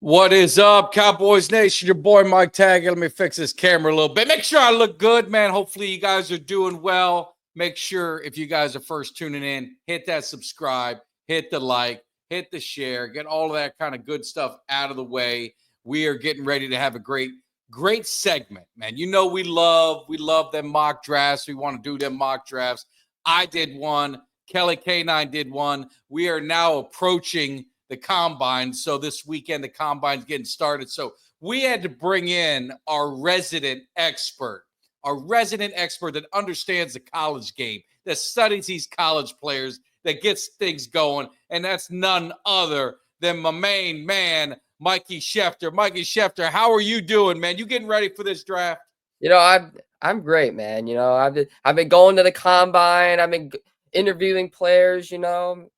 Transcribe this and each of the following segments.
What is up, Cowboys Nation? Your boy Mike Tag. Let me fix this camera a little bit. Make sure I look good, man. Hopefully you guys are doing well. Make sure if you guys are first tuning in, hit that subscribe, hit the like, hit the share, get all of that kind of good stuff out of the way. We are getting ready to have a great segment, man. You know we love them mock drafts. We want to do them mock drafts. I did one. Kelly K9 did one. We are now approaching the combine. So this weekend, the combine's getting started. So we had to bring in our resident expert that understands the college game, that studies these college players, that gets things going. And that's none other than my main man, Mikie Schefter. Mikie Schefter, how are you doing, man? You getting ready for this draft? You know, I'm great, man. You know, I've been going to the combine. I've been interviewing players. You know,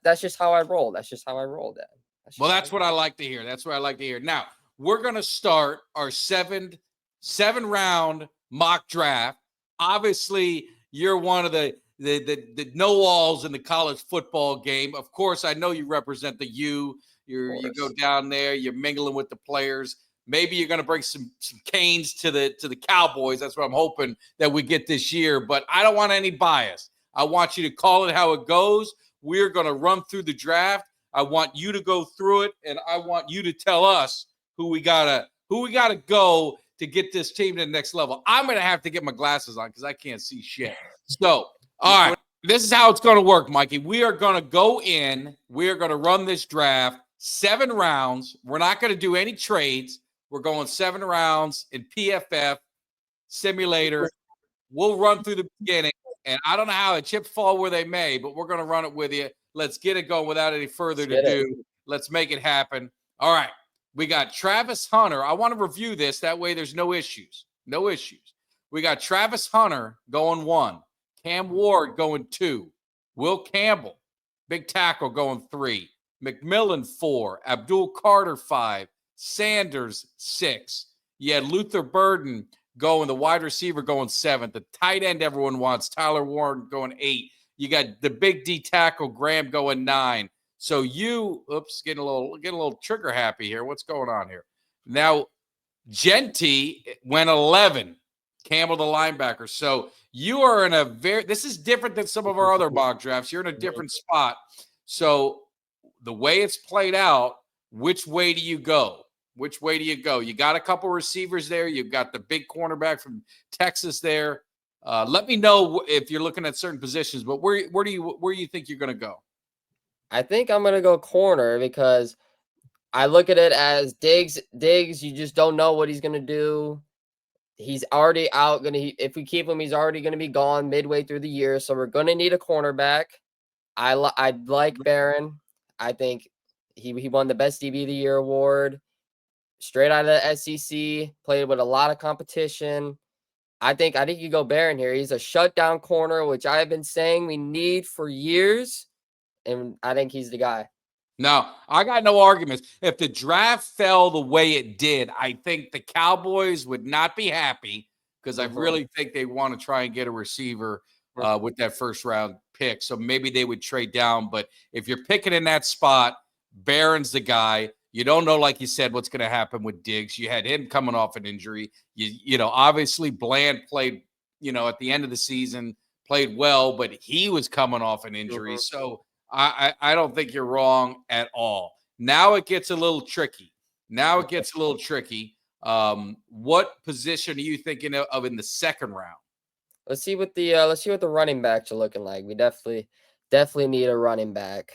that's just how I roll. That's just how I roll. That's what I like to hear. That's what I like to hear. Now we're gonna start our seven round mock draft. Obviously, you're one of the know-alls in the college football game. Of course, I know you represent the U. You go down there. You're mingling with the players. Maybe you're going to bring some canes to the Cowboys. That's what I'm hoping that we get this year. But I don't want any bias. I want you to call it how it goes. We're going to run through the draft. I want you to go through it, and I want you to tell us who we gotta go to get this team to the next level. I'm going to have to get my glasses on because I can't see shit. So, all right, this is how it's going to work, Mikey. We are going to go in. We are going to run this draft 7 rounds. We're not going to do any trades. We're going 7 rounds in PFF simulator. We'll run through the beginning, and I don't know how the chips fall where they may, but we're going to run it with you. Let's get it going without any further ado. Let's make it happen. All right. We got Travis Hunter. I want to review this. That way there's no issues. No issues. We got Travis Hunter going 1. Cam Ward going 2. Will Campbell, big tackle, going 3. McMillan 4. Abdul Carter 5. Sanders 6. You had Luther Burden going, the wide receiver going 7. The tight end everyone wants, Tyler Warren going 8. You got the big D tackle, Graham, going 9. So you, getting a little trigger happy here. What's going on here? Now, Genty went 11. Campbell, the linebacker. So you are in this is different than some of our other mock drafts. You're in a different spot. So the way it's played out, which way do you go? Which way do you go? You got a couple receivers there. You've got the big cornerback from Texas there. Let me know if you're looking at certain positions, but where do you think you're going to go? I think I'm going to go corner because I look at it as Diggs, you just don't know what he's going to do. He's already out. If we keep him, he's already going to be gone midway through the year. So we're going to need a cornerback. I like Barron. I think he won the Best DB of the Year award. Straight out of the SEC, played with a lot of competition. I think you go Barron here. He's a shutdown corner, which I've been saying we need for years, and I think he's the guy. No, I got no arguments. If the draft fell the way it did, I think the Cowboys would not be happy because I really think they want to try and get a receiver with that first round pick. So maybe they would trade down. But if you're picking in that spot, Barron's the guy. You don't know, like you said, what's going to happen with Diggs. You had him coming off an injury. You know, obviously Bland played, at the end of the season, played well, but he was coming off an injury. So I don't think you're wrong at all. Now it gets a little tricky. What position are you thinking of in the second round? Let's see what the running backs are looking like. We definitely need a running back.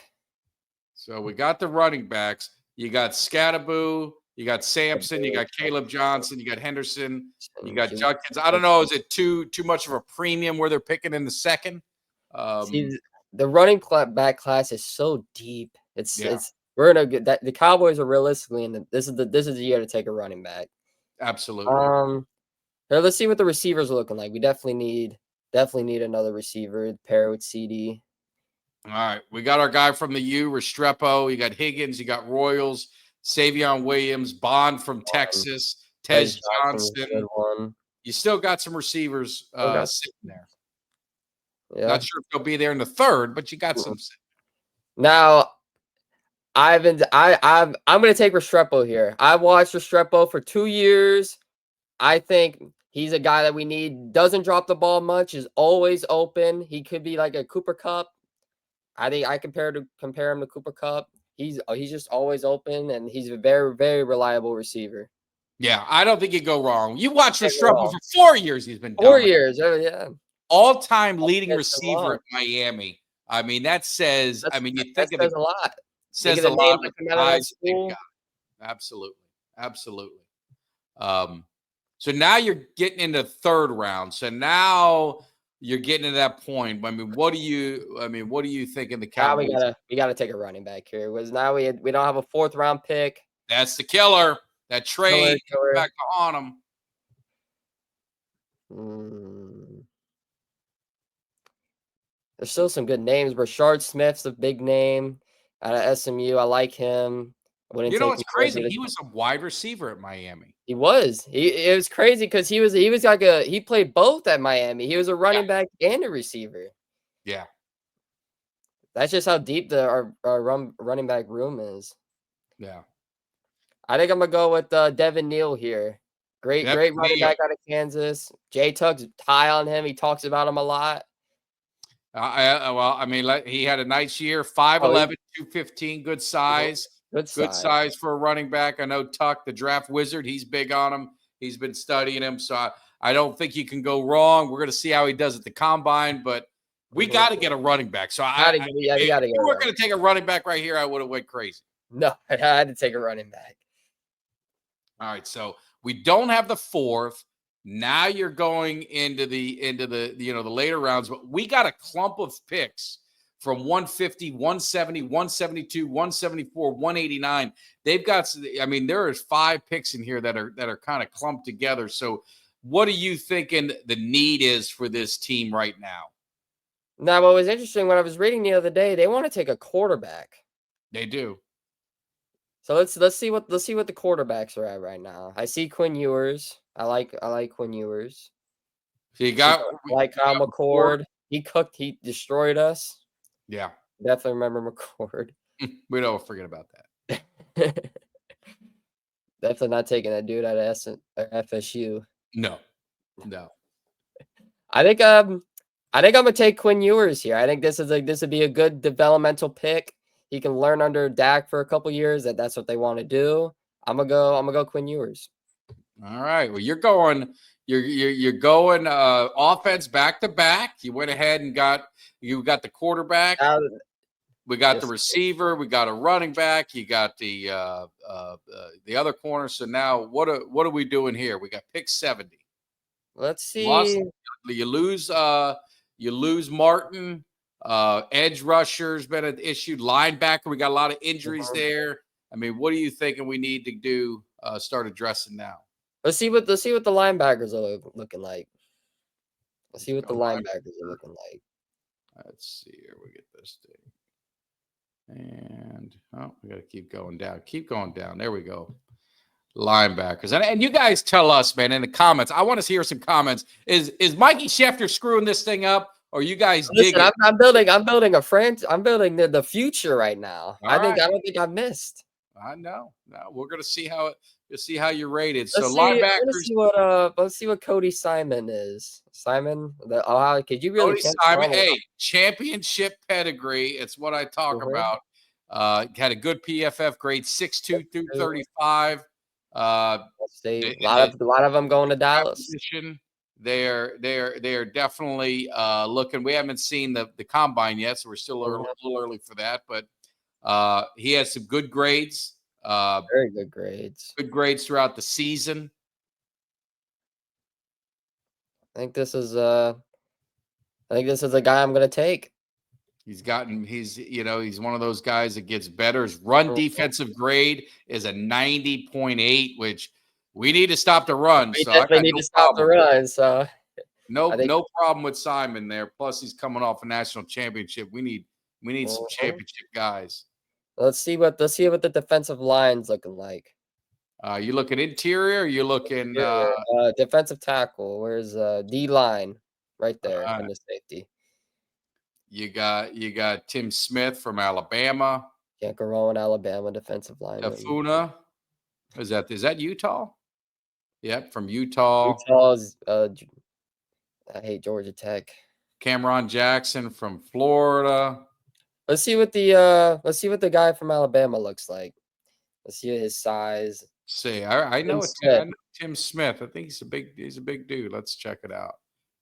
So we got the running backs. You got Scattaboo, you got Sampson, you got Caleb Johnson, you got Henderson, you got Judkins. I don't know, is it too much of a premium where they're picking in the second? See, the running back class is so deep. We're in a good. The Cowboys are realistically in this is the year to take a running back. Absolutely. Let's see what the receivers are looking like. We definitely need another receiver to pair with CD. All right, we got our guy from the U, Restrepo. You got Higgins, you got Royals, Savion Williams, Bond from Texas, Tej Johnson. You still got some receivers sitting there. Yeah. Not sure if they'll be there in the third, but you got some. Now, I'm gonna take Restrepo here. I watched Restrepo for 2 years. I think he's a guy that we need. Doesn't drop the ball much. Is always open. He could be like a Cooper Cup. I think I compare him to Cooper Cup. He's just always open, and he's a very, very reliable receiver. Yeah, I don't think you go wrong. You watch Can't go Restrepo wrong. for 4 years. He's been 4 dominant. years. Oh yeah. All-time leading That's a receiver lot. at Miami. I mean, that says. I mean, you That think of says the a lot. says Think a of the names lot that with the come out of that guys that they've school. got. Absolutely, absolutely. So now you're getting into third round. So now you're getting to that point. I mean, what do you think in the Now Cowboys? we gotta take a running back here. Was now we don't have a 4th round pick. That's the killer. That trade Killer. back to haunt them. There's still some good names. Rashard Smith's a big name out of SMU. I like him. I wouldn't You know take what's him over crazy? the- He was a wide receiver at Miami. He was. It was crazy because he was like he played both at Miami. He was a running back and a receiver. Yeah. That's just how deep our running back room is. Yeah. I think I'm gonna go with Devin Neal here. Great running back out of Kansas. Jay Tuck's high on him. He talks about him a lot. I mean, he had a nice year. 5'11", 215, good size. Good size for a running back. I know Tuck, the draft wizard, he's big on him. He's been studying him. So I don't think you can go wrong. We're going to see how he does at the combine, but we got to get a running back. So if you were going to take a running back right here, I would have went crazy. No, I had to take a running back. All right. So we don't have the 4th. Now you're going into the later rounds, but we got a clump of picks from 150, 170, 172, 174, 189. They've got, I mean, there is 5 picks in here that are kind of clumped together. So what are you thinking the need is for this team right now? Now, what was interesting when I was reading the other day, they want to take a quarterback. They do. So let's see what the quarterbacks are at right now. I see Quinn Ewers. I like Quinn Ewers. So you got Kyle McCord. He destroyed us. Yeah. Definitely remember McCord. We don't forget about that. Definitely not taking that dude out of FSU. No. I think I'm gonna take Quinn Ewers here. I think this would be a good developmental pick. He can learn under Dak for a couple years. That's what they want to do. I'm gonna go Quinn Ewers. All right. Well, you're going offense back to back. You went ahead and got the quarterback. We got the receiver. We got a running back. You got the other corner. So now what are we doing here? We got pick 70. Let's see. You lose Martin. Edge rusher's been an issue. Linebacker, we got a lot of injuries there. I mean, what are you thinking we need to do? Start addressing now. Let's see what the linebackers are looking like. Let's see what the linebackers are looking like. Let's see here. We get this thing. And we got to keep going down. Keep going down. There we go. Linebackers. And you guys tell us, man, in the comments. I want to hear some comments. Is Mikie Schefter screwing this thing up? Or you guys Listen, I'm building a friend. I'm building the future right now. I don't think I've missed. I know. No, we're gonna see how you're rated. Linebackers. Let's see what Cody Simon is. Simon, could you really? Cody Simon, championship pedigree. It's what I talk about. Had a good PFF grade, 6'2", 235. A lot of them going to Dallas. They're definitely looking. We haven't seen the combine yet, so we're still a little early for that. But he has some good grades. Very good grades. Good grades throughout the season. I think this is a guy I'm going to take. He's one of those guys that gets better. His run defensive grade is a 90.8, which we need to stop the run. We definitely need to stop the run. So no problem with Simon there. Plus, he's coming off a national championship. We need some championship guys. Let's see what the defensive line's looking like. You looking interior? Or you looking defensive tackle? Where's D line? Right there in the safety. You got Tim Smith from Alabama. Can't go wrong with Alabama defensive lineman. Tafuna. Is that Utah? Yep, from Utah. Utah's. I hate Georgia Tech. Cameron Jackson from Florida. Let's see what the guy from Alabama looks like. Let's see his size. See, I know Tim Smith. I think he's a big dude. Let's check it out.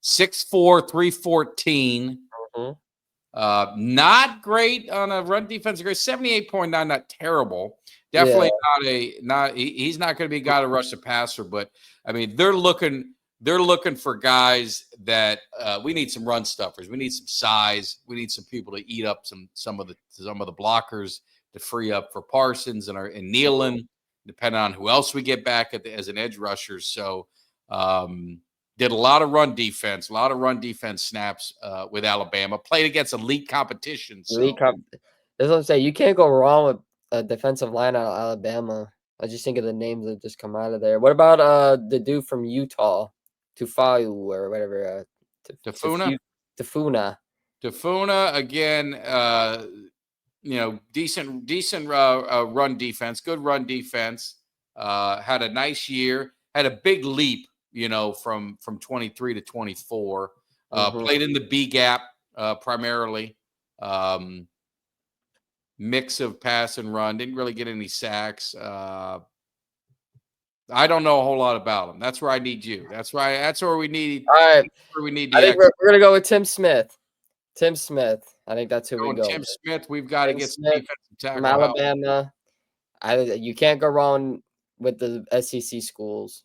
6'4", 314. Not great on a run defense. Great 78.9, not terrible. Definitely he's not going to be a guy to rush the passer, but I mean they're looking for guys that we need some run stuffers. We need some size. We need some people to eat up some of the blockers to free up for Parsons and Nealon, depending on who else we get back as an edge rusher. So did a lot of run defense snaps with Alabama. Played against elite competition. So. That's what I'm saying. You can't go wrong with a defensive line out of Alabama. I just think of the names that just come out of there. What about the dude from Utah, Tufau or whatever? Tafuna. Tafuna again. Decent run defense. Good run defense. Had a nice year. Had a big leap. From 23 to 24. Played in the B gap primarily. Mix of pass and run. Didn't really get any sacks. I don't know a whole lot about him. That's where I need you. That's where we need. All right. I think we're gonna go with Tim Smith. I think that's who we go. Tim Smith. We've got to get some defensive tackle from Alabama. You can't go wrong with the SEC schools.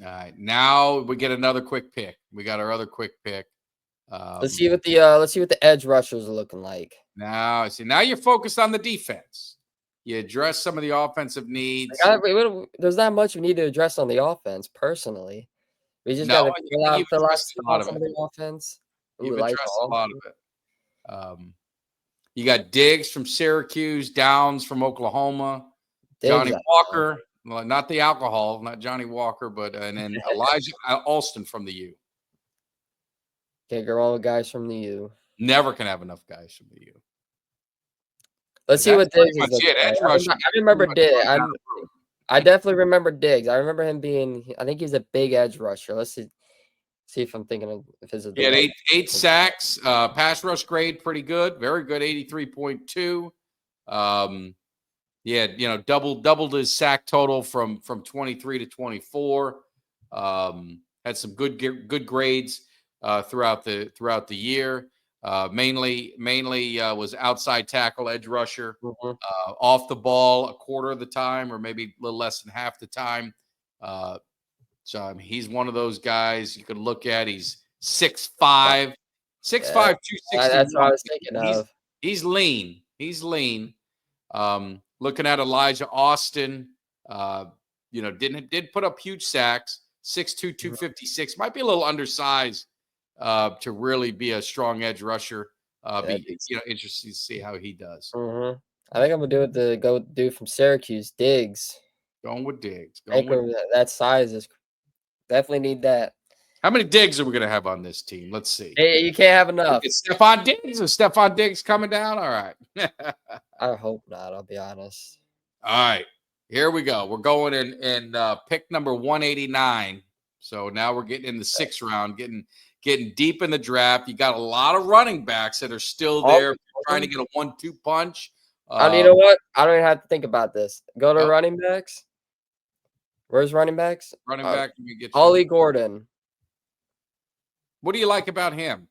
All right. Now we get another quick pick. We got our other quick pick. Let's see what the edge rushers are looking like. Now you're focused on the defense. You address some of the offensive needs. There's not much we need to address on the offense, personally. We just got to fill out some of the offense. You've addressed a lot of it. You got Diggs from Syracuse, Downs from Oklahoma, Johnny Walker, well, not the alcohol, not Johnny Walker, and then Elijah Alston from the U. Can't go wrong with guys from the U. Never can have enough guys from the U. Let's see what Diggs is. I remember Diggs. I definitely remember Diggs. I remember him being. I think he's a big edge rusher. Let's see if I'm thinking of if his. He had eight sacks. Pass rush grade pretty good, very good, 83.2. Doubled his sack total from 23 to 24. Had some good grades throughout the year. Mainly was outside tackle, edge rusher, off the ball a quarter of the time, or maybe a little less than half the time. He's one of those guys you could look at. He's 6'5", 260. That's what I was thinking of. He's lean. Looking at Elijah Austin, did put up huge sacks, 6'2", 256. Might be a little undersized to really be a strong edge rusher. Interesting to see how he does. I think I'm gonna do it. Go with the dude from Syracuse, Diggs. Going with Diggs. That size is definitely need that. How many Diggs are we gonna have on this team? Let's see. Hey, you can't have enough. Is Stephon Diggs coming down? All right. I hope not. I'll be honest. All right, here we go. We're going in pick number 189. So now we're getting in the 6th round, getting deep in the draft. You got a lot of running backs that are still there trying to get a 1-2 punch. You know what? I don't even have to think about this. Go to running backs. Where's running backs? Running back. Ollie Gordon. What do you like about him?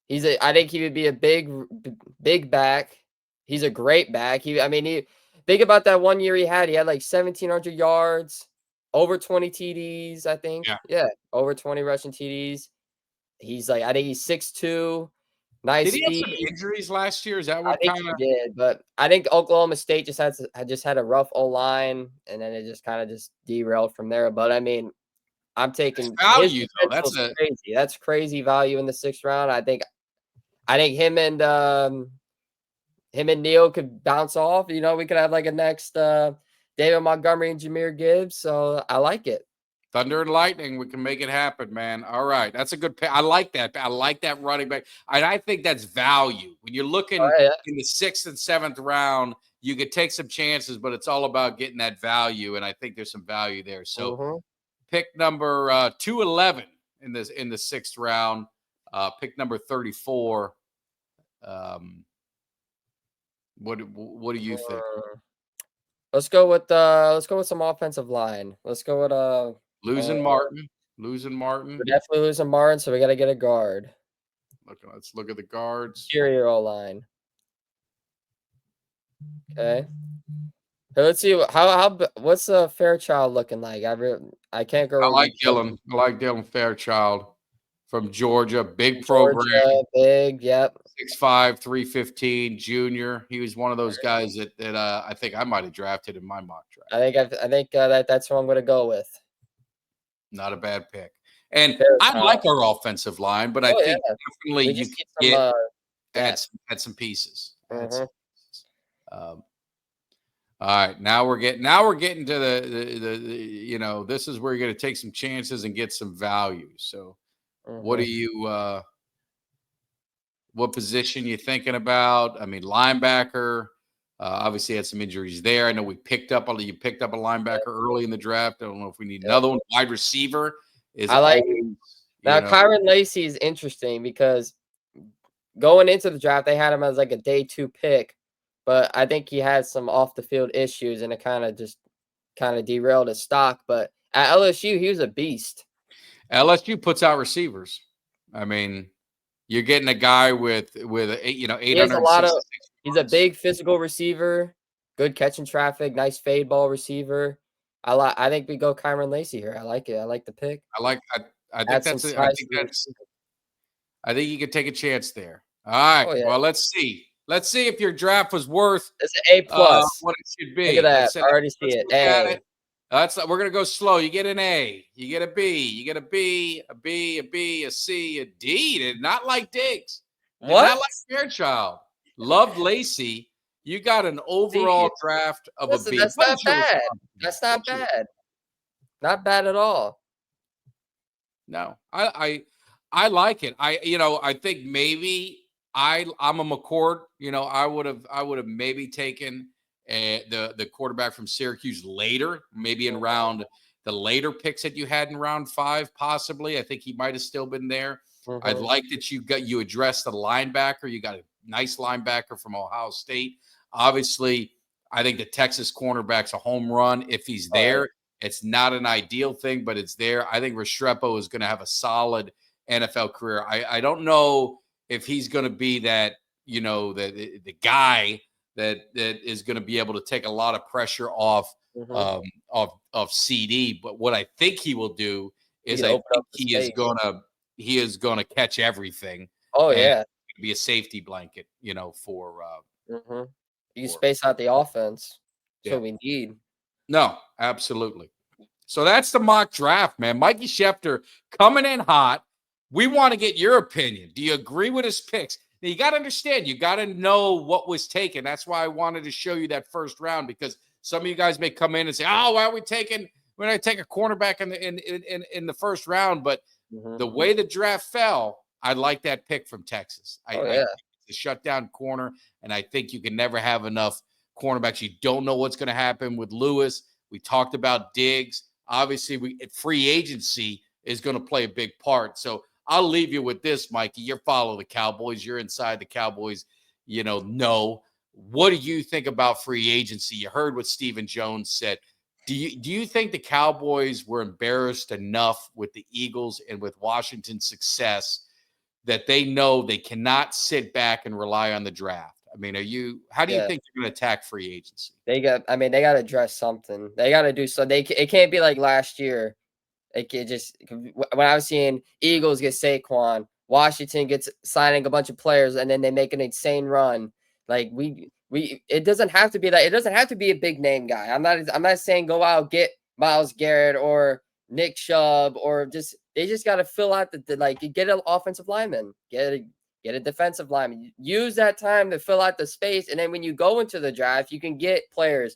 I think he would be a big back. He's a great back. Think about that one year he had like 1,700 yards, over 20 TDs, I think. Yeah, over 20 rushing TDs. I think he's 6'2". Nice. Did he have some injuries last year? Is that what kind of? He did, but I think Oklahoma State just had a rough O-line, and then it just kind of derailed from there. But I'm taking value though. That's crazy. That's crazy value in the 6th round. I think him and Neal could bounce off. We could have like a next David Montgomery and Jahmyr Gibbs. So I like it. Thunder and lightning, we can make it happen, man. All right, that's a good pick. I like that. I like that running back. And I think that's value when you're looking in the 6th and 7th round. you could take some chances, but it's all about getting that value, and I think there's some value there. So pick number 211 in the 6th round. Pick number 34. What do you think? Let's go with some offensive line. Let's go with Losing Martin. Losing Martin. We're definitely losing Martin, so we got to get a guard. Let's look at the guards. Interior O-line. Okay. So let's see what's Fairchild looking like. I can't go. I like Dylan Fairchild from Georgia. Big program. Georgia, big. Yep. 6'5", 315, junior. He was one of those guys that I think I might have drafted in my mock draft. I think that's what I'm going to go with. Not a bad pick. And I like our offensive line, but I think definitely you can add some pieces. All right, now we're getting to the this is where you're going to take some chances and get some value. So, what do you what position you thinking about? I mean, linebacker. Obviously, had some injuries there. I know you picked up a linebacker early in the draft. I don't know if we need another one. Wide receiver is. I like now. Kyron Lacy is interesting because going into the draft, they had him as like a day 2 pick, but I think he had some off the field issues, and it kind of derailed his stock. But at LSU, he was a beast. LSU puts out receivers. I mean, you're getting a guy with 800. He's a big physical receiver, good catch in traffic, nice fade ball receiver. I think we go Kyron Lacy here. I like it. I like the pick. I think you could take a chance there. All right. Well, let's see. Let's see if your draft was worth it's an A+. What it should be. Look at that. I already see it. A. We're gonna go slow. You get an A, you get a B, you get a B, a B, a B, a C, a D. Did not like Diggs. Did not like Fairchild. Loved Lacy. You got an overall draft of a B. That's not bad. That's not bad. Not bad at all. No, I like it. I think maybe I'm a McCord. I would have maybe taken the quarterback from Syracuse later, maybe in the later picks that you had in round 5, possibly. I think he might have still been there. I like that you addressed the linebacker. You got a nice linebacker from Ohio State. Obviously, I think the Texas cornerback's a home run if he's there. It's not an ideal thing, but it's there. I think Restrepo is going to have a solid NFL career. I don't know if he's going to be that, the guy that is going to be able to take a lot of pressure off of CD. But what I think he will do is I think he is going to catch everything. Be a safety blanket, for you space out the offense. That's what we need. No, absolutely. So that's the mock draft, man. Mikie Schefter coming in hot. We want to get your opinion. Do you agree with his picks? Now, you got to understand, you got to know what was taken. That's why I wanted to show you that first round, because some of you guys may come in and say, "Oh, why are we taking? We're going to take a cornerback in the first round." But the way the draft fell, I like that pick from Texas. I think it's a shutdown corner, and I think you can never have enough cornerbacks. You don't know what's going to happen with Lewis. We talked about Diggs. Obviously, free agency is going to play a big part. So I'll leave you with this, Mikey. You're following the Cowboys. You're inside the Cowboys. No. What do you think about free agency? You heard what Stephen Jones said. Do you think the Cowboys were embarrassed enough with the Eagles and with Washington's success that they know they cannot sit back and rely on the draft? I mean, how do you think they're going to attack free agency? They got to address something. They got to do so. It can't be like last year. When I was seeing Eagles get Saquon, Washington gets signing a bunch of players, and then they make an insane run. Like it doesn't have to be that. It doesn't have to be a big name guy. I'm not saying go out get Myles Garrett or Nick Chubb or they just got to fill out get an offensive lineman, get a defensive lineman. Use that time to fill out the space, and then when you go into the draft, you can get players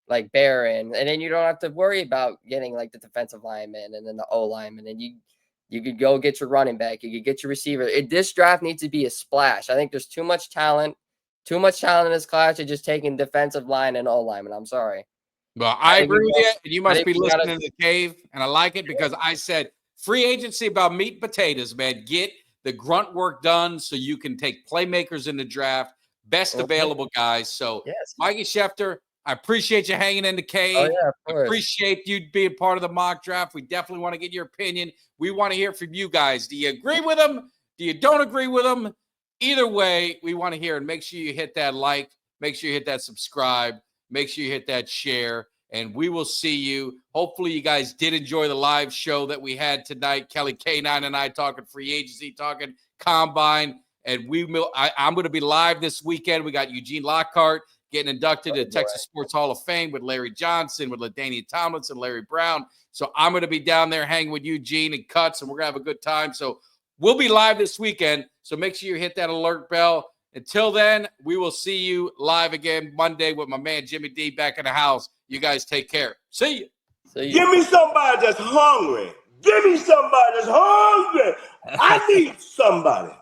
like Barron, and then you don't have to worry about getting like the defensive lineman and then the O lineman, and you could go get your running back, you could get your receiver. This draft needs to be a splash. I think there's too much talent Too much talent in this class. You're just taking defensive line and O lineman. I'm sorry. Well, I agree with you. And you must think be we gotta- listening to the cave. And I like it because I said free agency about meat and potatoes, man. Get the grunt work done so you can take playmakers in the draft, best available guys. So, Yes. Mikie Schefter, I appreciate you hanging in the cave. Oh, yeah, of course. Appreciate you being part of the mock draft. We definitely want to get your opinion. We want to hear from you guys. Do you agree with them? Do you don't agree with them? Either way, we want to hear. And make sure you hit that like. Make sure you hit that subscribe. Make sure you hit that share. And we will see you. Hopefully, you guys did enjoy the live show that we had tonight. Kelly K9 and I talking free agency, talking combine. And I'm going to be live this weekend. We got Eugene Lockhart getting inducted to Texas Sports Hall of Fame with Larry Johnson, with LaDainian Tomlinson, Larry Brown. So I'm going to be down there hanging with Eugene and Cuts, and we're going to have a good time. So we'll be live this weekend. So make sure you hit that alert bell. Until then, we will see you live again Monday with my man Jimmy Dee back in the house. You guys take care. See you. Give me somebody that's hungry. Give me somebody that's hungry. I need somebody.